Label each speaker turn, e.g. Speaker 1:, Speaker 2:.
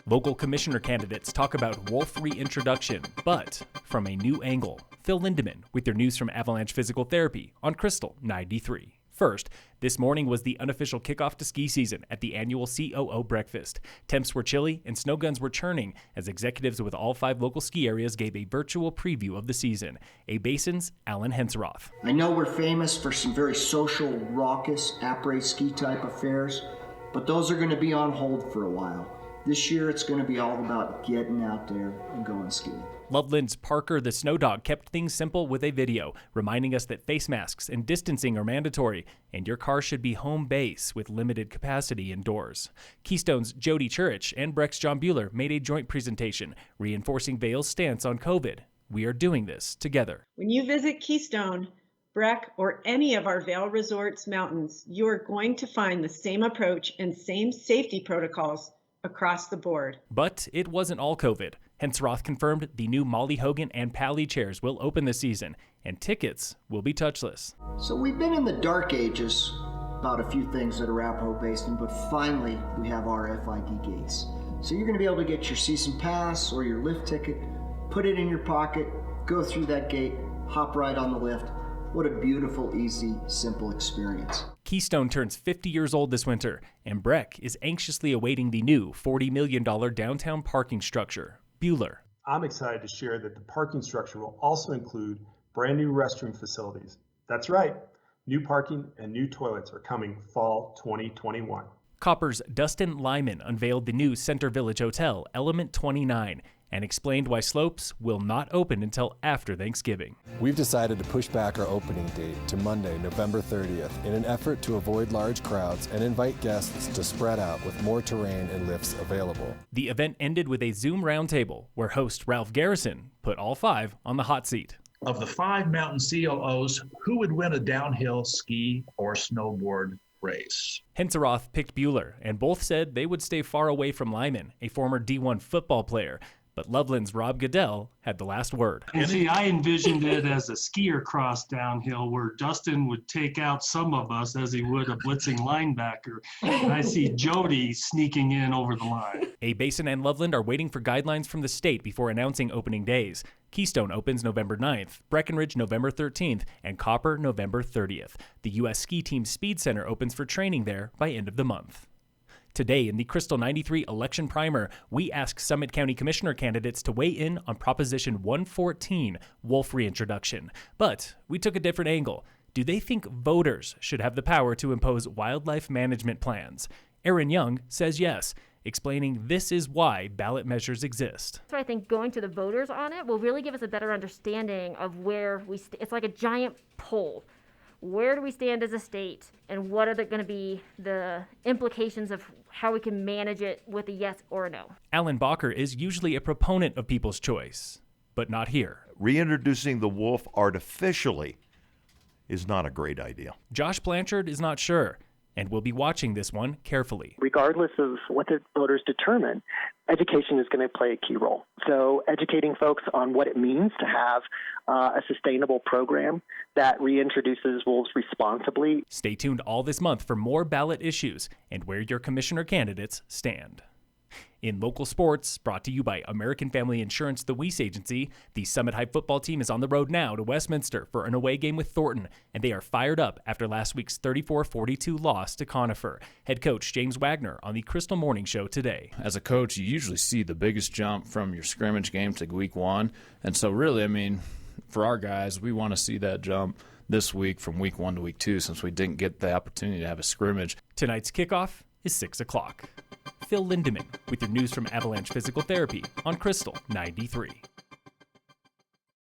Speaker 1: Local commissioner candidates talk about Wolf reintroduction, but from a new angle. Phil Lindemann with your news from Avalanche Physical Therapy on Krystal 93. First, this morning was the unofficial kickoff to ski season at the annual COO Breakfast. Temps were chilly and snow guns were churning as executives with all 5 local ski areas gave a virtual preview of the season. A-Basin's Alan Henseroth.
Speaker 2: I know we're famous for some very social, raucous, après ski type affairs, but those are going to be on hold for a while. This year it's going to be all about getting out there and going skiing.
Speaker 1: Loveland's Parker the Snow Dog kept things simple with a video, reminding us that face masks and distancing are mandatory, and your car should be home base with limited capacity indoors. Keystone's Jody Churich and Breck's John Bueller made a joint presentation, reinforcing Vail's stance on COVID. We are doing this together.
Speaker 3: When you visit Keystone, Breck, or any of our Vail Resorts mountains, you are going to find the same approach and same safety protocols across the board.
Speaker 1: But it wasn't all COVID. Henseroth confirmed the new Molly Hogan and Pally chairs will open this season, and tickets will be touchless.
Speaker 2: So we've been in the dark ages about a few things at Arapahoe Basin, but finally we have RFID gates. So you're going to be able to get your season pass or your lift ticket, put it in your pocket, go through that gate, hop right on the lift. What a beautiful, easy, simple experience.
Speaker 1: Keystone turns 50 years old this winter, and Breck is anxiously awaiting the new $40 million downtown parking structure. Bueller.
Speaker 4: I'm excited to share that the parking structure will also include brand new restroom facilities. That's right, new parking and new toilets are coming fall 2021.
Speaker 1: Copper's Dustin Lyman unveiled the new Center Village Hotel, Element 29, and explained why slopes will not open until after Thanksgiving.
Speaker 5: We've decided to push back our opening date to Monday, November 30th, in an effort to avoid large crowds and invite guests to spread out with more terrain and lifts available.
Speaker 1: The event ended with a Zoom roundtable where host Ralph Garrison put all 5 on the hot seat.
Speaker 6: Of the 5 mountain COOs, who would win a downhill ski or snowboard race?
Speaker 1: Henseroth picked Bueller, and both said they would stay far away from Lyman, a former D1 football player. But Loveland's Rob Goodell had the last word.
Speaker 7: And see, I envisioned it as a skier cross downhill where Dustin would take out some of us as he would a blitzing linebacker. And I see Jody sneaking in over the line.
Speaker 1: A-Basin and Loveland are waiting for guidelines from the state before announcing opening days. Keystone opens November 9th, Breckenridge November 13th, and Copper November 30th. The U.S. Ski Team Speed Center opens for training there by end of the month. Today in the Krystal 93 election primer, we ask Summit County Commissioner candidates to weigh in on Proposition 114, Wolf reintroduction. But we took a different angle. Do they think voters should have the power to impose wildlife management plans? Aaron Young says yes, explaining this is why ballot measures exist.
Speaker 8: So I think going to the voters on it will really give us a better understanding of where we it's like a giant poll. Where do we stand as a state, and what are going to be the implications of how we can manage it with a yes or a no?
Speaker 1: Alan Bacher is usually a proponent of people's choice, but not here.
Speaker 9: Reintroducing the wolf artificially is not a great idea.
Speaker 1: Josh Blanchard is not sure, and we'll be watching this one carefully.
Speaker 10: Regardless of what the voters determine, education is going to play a key role. So educating folks on what it means to have a sustainable program that reintroduces wolves responsibly.
Speaker 1: Stay tuned all this month for more ballot issues and where your commissioner candidates stand. In local sports, brought to you by American Family Insurance, the Weiss Agency, the Summit High football team is on the road now to Westminster for an away game with Thornton, and they are fired up after last week's 34-42 loss to Conifer. Head coach James Wagner on the Krystal Morning Show today.
Speaker 11: As a coach, you usually see the biggest jump from your scrimmage game to week 1, and so really, I mean, for our guys, we want to see that jump this week from week 1 to week 2 since we didn't get the opportunity to have a scrimmage.
Speaker 1: Tonight's kickoff is 6 o'clock. Phil Lindemann with your news from Avalanche Physical Therapy on Krystal 93.